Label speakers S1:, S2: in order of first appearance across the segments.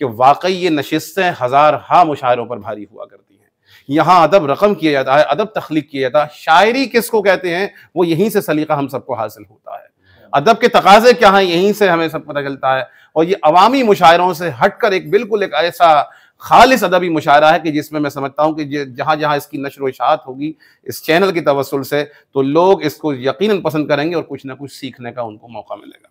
S1: कि वाकई ये नशिस्तें हज़ार मुशायरों पर भारी हुआ करती हैं। यहाँ अदब रकम किया जाता है, अदब तख्लीक किया जाता है। शायरी किसको कहते हैं, वो यहीं से सलीका हम सबको हासिल होता है। अदब के तकाजे क्या हैं, यहीं से हमें सब पता चलता है। और ये अवामी मुशायरों से हटकर एक बिल्कुल एक ऐसा खालिस अदबी मुशायरा है कि जिसमें मैं समझता हूँ कि जहाँ जहाँ इसकी नश्र व इशाअत होगी इस चैनल की तवस्सुल से, तो लोग इसको यकीनन पसंद करेंगे और कुछ ना कुछ सीखने का उनको मौका मिलेगा।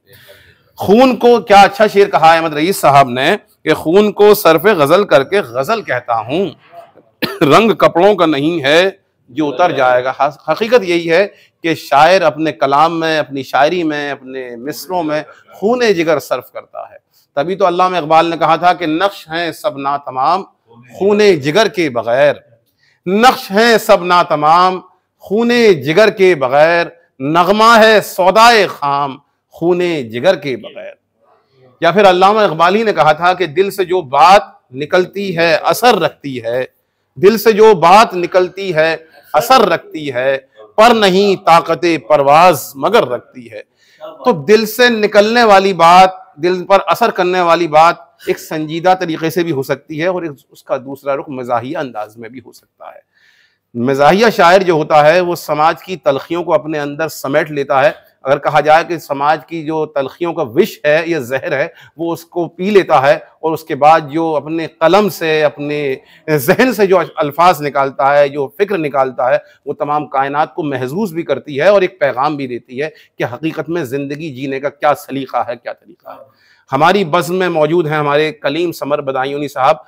S1: खून को, क्या अच्छा शेर कहा है अहमद रईस साहब ने कि खून को सरफ़े गज़ल करके गज़ल कहता हूँ, रंग कपड़ों का नहीं है जो उतर जाएगा। हकीकत यही है कि शायर अपने कलाम में, अपनी शायरी में, अपने मिसरों में खून जिगर सर्फ करता है। तभी तो अल्लामा इकबाल ने कहा था कि नक्श हैं सब ना तमाम खूने जिगर के बगैर, नक्श हैं सब ना तमाम खूने जिगर के बगैर, नगमा है सौदाए खाम खूने जिगर के बगैर। या फिर अल्लामा इकबाल ही ने कहा था कि दिल से जो बात निकलती है असर रखती है, दिल से जो बात निकलती है असर रखती है, पर नहीं ताकते परवाज मगर रखती है। तो दिल से निकलने वाली बात, दिल पर असर करने वाली बात एक संजीदा तरीके से भी हो सकती है और उसका दूसरा रुख मज़ाहिया अंदाज में भी हो सकता है। मज़ाहिया शायर जो होता है वो समाज की तलखियों को अपने अंदर समेट लेता है। अगर कहा जाए कि समाज की जो तलखियों का विष है या जहर है वो उसको पी लेता है और उसके बाद जो अपने कलम से, अपने जहन से जो अल्फाज निकालता है, जो फिक्र निकालता है, वो तमाम कायनात को महसूस भी करती है और एक पैगाम भी देती है कि हकीकत में ज़िंदगी जीने का क्या सलीका है, क्या तरीका है। हमारी बज़्म में मौजूद हैं हमारे कलीम समर बदायूनी साहब।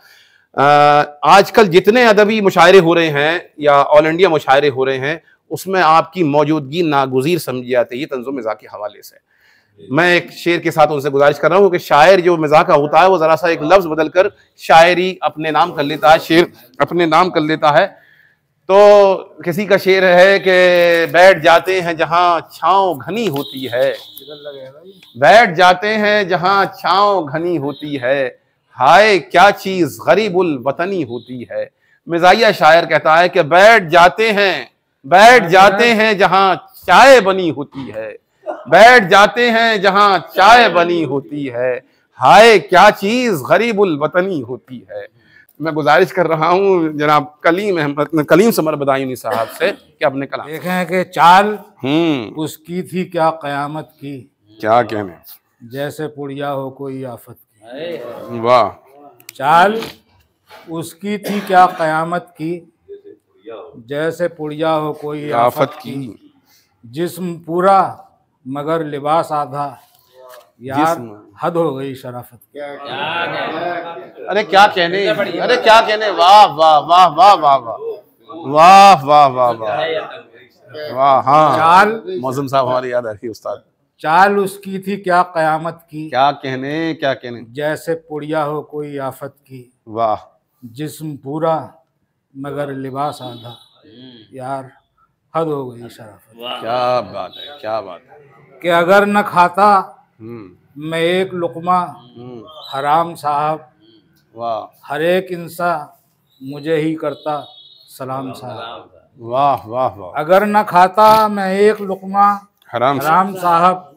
S1: आजकल जितने अदबी मुशायरे हो रहे हैं या ऑल इंडिया मुशायरे हो रहे हैं उसमें आपकी मौजूदगी नागुज़ीर समझी जाती है तंज़ुम मिज़ाह के हवाले से। मैं एक शेर के साथ उनसे गुजारिश कर रहा हूँ कि शायर जो मिज़ाह का होता है वो ज़रा सा एक लफ्ज़ बदल कर शायरी अपने नाम कर लेता है, शेर अपने नाम कर लेता है। तो किसी का शेर है कि बैठ जाते हैं जहाँ छाँव घनी होती है, बैठ जाते हैं जहाँ छाँव घनी होती है, हाय क्या चीज़ गरीबुल वतनी होती है। मिज़ाहिया शायर कहता है कि बैठ जाते हैं जहां चाय बनी होती है, बैठ जाते हैं जहां चाय बनी होती है, हाय क्या चीज गरीबुल वतनी होती है। मैं गुजारिश कर रहा हूं जनाब कलीम समर बदायूनी साहब से कि अपने कलाम
S2: देखें कि चाल उसकी थी क्या कयामत की,
S1: क्या कहने
S2: जैसे पुड़िया हो कोई आफत की।
S1: वाह।
S2: चाल उसकी थी क्या कयामत की, जैसे पुड़िया हो कोई आफत की। जिस्म पूरा मगर लिबास आधा, यार हद हो गई शराफत की।
S1: अरे क्या कहने, अरे क्या कहने। वाह वाह वाह वाह वाह वाह वाह वाह वाह वाह। हाँ
S2: चाल
S1: मौज़ूम साहब हमारी याद आ रही उस्ताद।
S2: चाल उसकी थी क्या कयामत की,
S1: क्या कहने, क्या कहने।
S2: जैसे पुड़िया हो कोई आफत की।
S1: वाह।
S2: जिस्म पूरा मगर लिबास आधा, यार हद हो गई शराफत।
S1: क्या बात है, क्या बात है।
S2: कि अगर न खाता मैं एक लुक़मा हराम साहब,
S1: वाह।
S2: हर एक इंसान मुझे ही करता सलाम साहब।
S1: वाह वाह वाह।
S2: अगर न खाता मैं एक लुक़मा हराम साहब,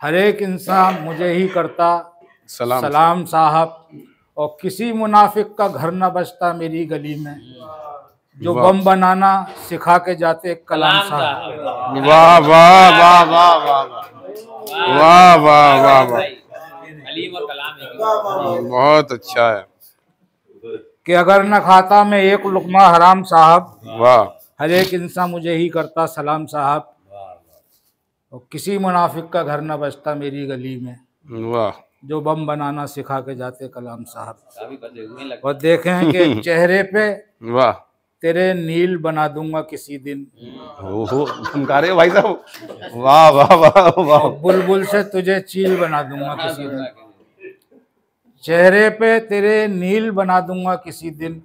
S2: हर एक इंसान मुझे ही करता सलाम साहब। और किसी मुनाफिक का घर न बचता मेरी गली में, जो बम बनाना सिखा के जाते कलाम साहब।
S1: वाह वाह वाह वाह वाह वाह वाह वाह वाह, बहुत अच्छा है।
S2: कि अगर न खाता मैं एक लुक़मा हराम साहब,
S1: वाह,
S2: हर एक इंसान मुझे ही करता सलाम साहब। और किसी मुनाफिक का घर न बचता मेरी गली में,
S1: वाह,
S2: जो बम बनाना सिखा के जाते कलाम साहब। और देखें कि चेहरे पे
S1: वाह,
S2: तेरे नील बना दूंगा किसी दिन।
S1: ओहो धमकारे भाई साहब। वाह वाह वाह वाह।
S2: बुलबुल से तुझे चील बना दूंगा किसी दिन, चेहरे पे तेरे नील बना दूंगा किसी दिन।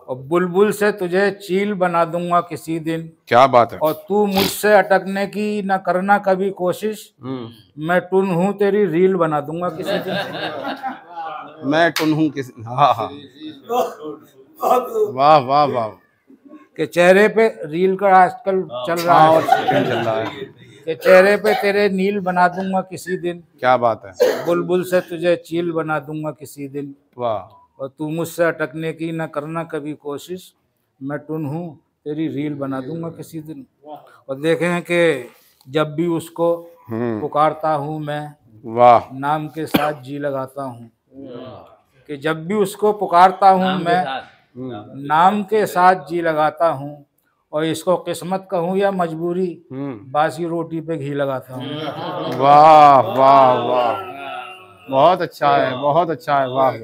S2: और बुलबुल से तुझे चील बना दूंगा किसी दिन।
S1: क्या बात है।
S2: और तू मुझसे अटकने की न करना कभी कोशिश, मैं टुन हूँ तेरी रील बना दूंगा किसी दिन।
S1: मैं टुन हूँ किसी। हाँ हाँ वाह वाह वाह।
S2: के चेहरे पे रील का आजकल चल रहा है,
S1: चल रहा है।
S2: कि चेहरे पे तेरे नील बना दूंगा किसी दिन।
S1: क्या बात है।
S2: बुलबुल से तुझे चील बना दूंगा किसी दिन।
S1: वाह।
S2: और तू मुझसे अटकने की न करना कभी कोशिश, मैं टुन हूँ तेरी रील बना दूंगा किसी दिन। और देखें कि जब भी उसको पुकारता हूँ मैं,
S1: वाह,
S2: नाम के साथ जी लगाता हूँ। कि जब भी उसको पुकारता हूँ मैं, नाम के साथ जी लगाता हूँ। और इसको किस्मत कहूँ या मजबूरी, बासी रोटी पे घी लगाता हूँ।
S1: वाह वाह वाह, बहुत अच्छा है, बहुत अच्छा है। वाह।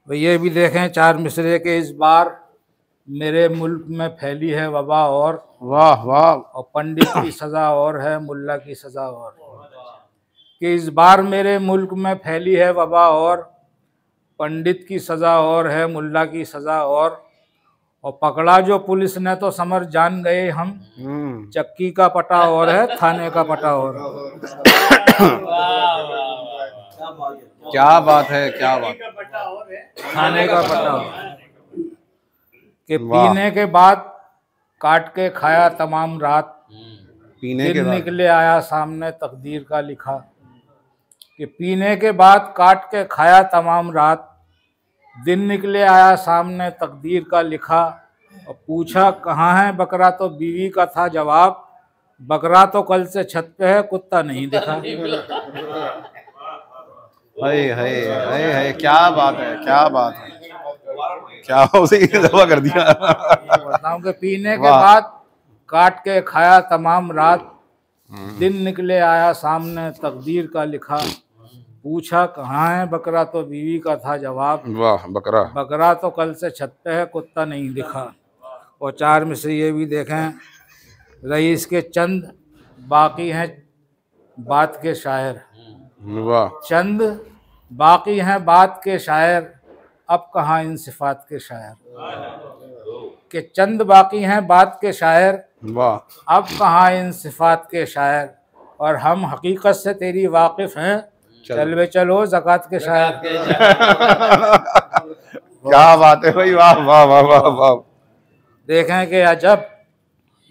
S2: तो ये भी देखें चार मिसरे के इस बार मेरे मुल्क में फैली है वबा और।
S1: वाह वाह।
S2: और पंडित की सजा और है, मुल्ला की सजा और। कि इस बार मेरे मुल्क में फैली है वबा और, पंडित की सजा और है, मुल्ला की सजा और पकड़ा जो पुलिस ने तो समर जान गए हम, चक्की का पटा और है, थाने का पटा और।
S1: क्या बात है, क्या बात।
S2: थाने का पटा और। कि पीने के बाद काट के खाया तमाम रात,
S1: पीने के
S2: दिन
S1: बाद
S2: निकले आया सामने तकदीर का लिखा। कि पीने के बाद काट के खाया तमाम रात, दिन निकले आया सामने तकदीर का लिखा। और पूछा कहाँ है बकरा, तो बीवी का था जवाब, बकरा तो कल से छत पे है, कुत्ता नहीं दिखा।
S1: हाय हाय हाय हाय, क्या बात है, क्या बात है। क्या उसे दफा कर दिया।
S2: बताऊं कि पीने के बाद काट के खाया तमाम रात, दिन निकले आया सामने तकदीर का लिखा। पूछा कहाँ है बकरा, तो बीवी का था जवाब,
S1: वाह। बकरा,
S2: बकरा तो कल से छत पे है, कुत्ता नहीं दिखा। और चार में से ये भी देखें, रईस के चंद बाकी हैं बात के शायर।
S1: वाह।
S2: चंद बाकी हैं बात के शायर, अब कहाँ इन सिफात के शायर। कि चंद बाकी हैं बात के शायर,
S1: वाह।
S2: अब कहाँ इन सिफात के शायर। और हम हकीकत से तेरी वाकिफ हैं, चल वे चलो ज़कात के शायर।
S1: क्या बात है भाई, वाह वाह वाह वाह वाह।
S2: देखें कि अजब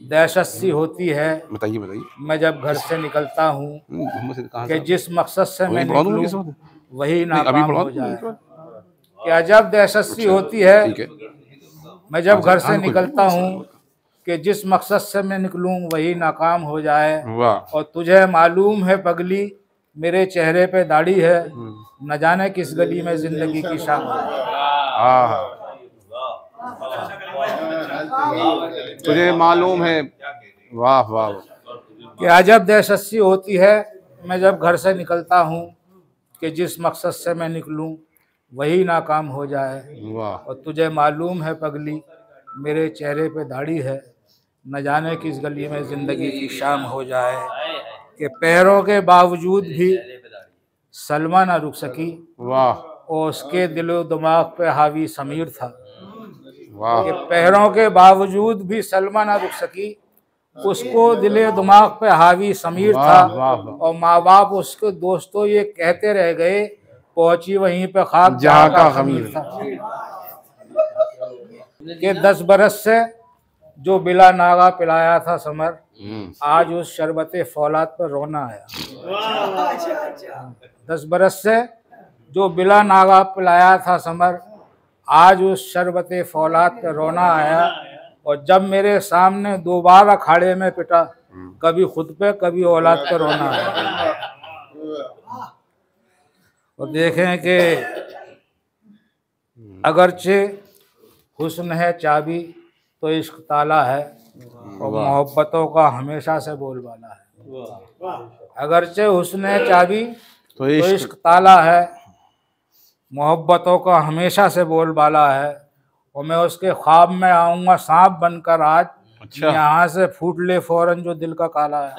S2: दहशत सी होती है,
S1: बताइए बताइए।
S2: मैं जब घर से निकलता हूँ कि जिस मकसद से मैं निकलूं वही नाकाम हो जाए। कि अजब दहशत सी होती है, मैं जब घर से निकलता हूँ कि जिस मकसद से मैं निकलूं वही नाकाम हो जाए। और तुझे मालूम है पगली, मेरे चेहरे पे दाढ़ी है, न जाने किस गली में जिंदगी की शाम।
S1: तुझे मालूम है। वाह वाह।
S2: कि अजब दहशत सी होती है, मैं जब घर से निकलता हूँ कि जिस मकसद से मैं निकलूं वही नाकाम हो जाए। और तुझे मालूम है पगली, मेरे चेहरे पे दाढ़ी है, न जाने किस गली में जिंदगी की शाम हो जाए। कि पैरों के बावजूद भी सलमा ना रुक सकी,
S1: वाह।
S2: और उसके दिलो दिमाग पे हावी समीर था। कि पैरों के बावजूद भी सलमा ना रुक सकी, उसको दिले दिमाग पे हावी समीर था। और माँ बाप उसके दोस्तों ये कहते रह गए, पहुंची वहीं पे खाक जहाँ का खमीर था। कि 10 बरस से जो बिला नागा पिलाया था समर, आज उस शरबते फौलाद पर रोना आया। 10 बरस से जो बिला नागा पिलाया था समर, आज उस शरबते फौलाद पर रोना आया। और जब मेरे सामने दोबारा अखाड़े में पिटा, कभी खुद पे कभी औलाद पे रोना आया। और देखें कि अगरचे हुस्न है चाबी तो इश्क ताला है, और मोहब्बतों का हमेशा से बोलबाला है। अगरचे हुस्न है चाबी तो इश्क ताला है, मोहब्बतों का हमेशा से बोलबाला है। और मैं उसके ख्वाब में आऊँगा सांप बनकर आज, यहाँ से फूट ले फौरन जो दिल का काला है।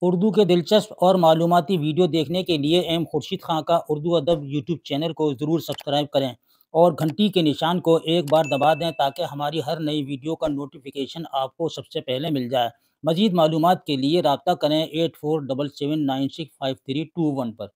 S3: उर्दू के दिलचस्प और मालूमाती वीडियो देखने के लिए एम खुर्शीद खां का उर्दू अदब यूट्यूब चैनल को ज़रूर सब्सक्राइब करें और घंटी के निशान को एक बार दबा दें ताकि हमारी हर नई वीडियो का नोटिफिकेशन आपको सबसे पहले मिल जाए। मज़ीद मालूमात के लिए रब्ता करें 8477965321 पर।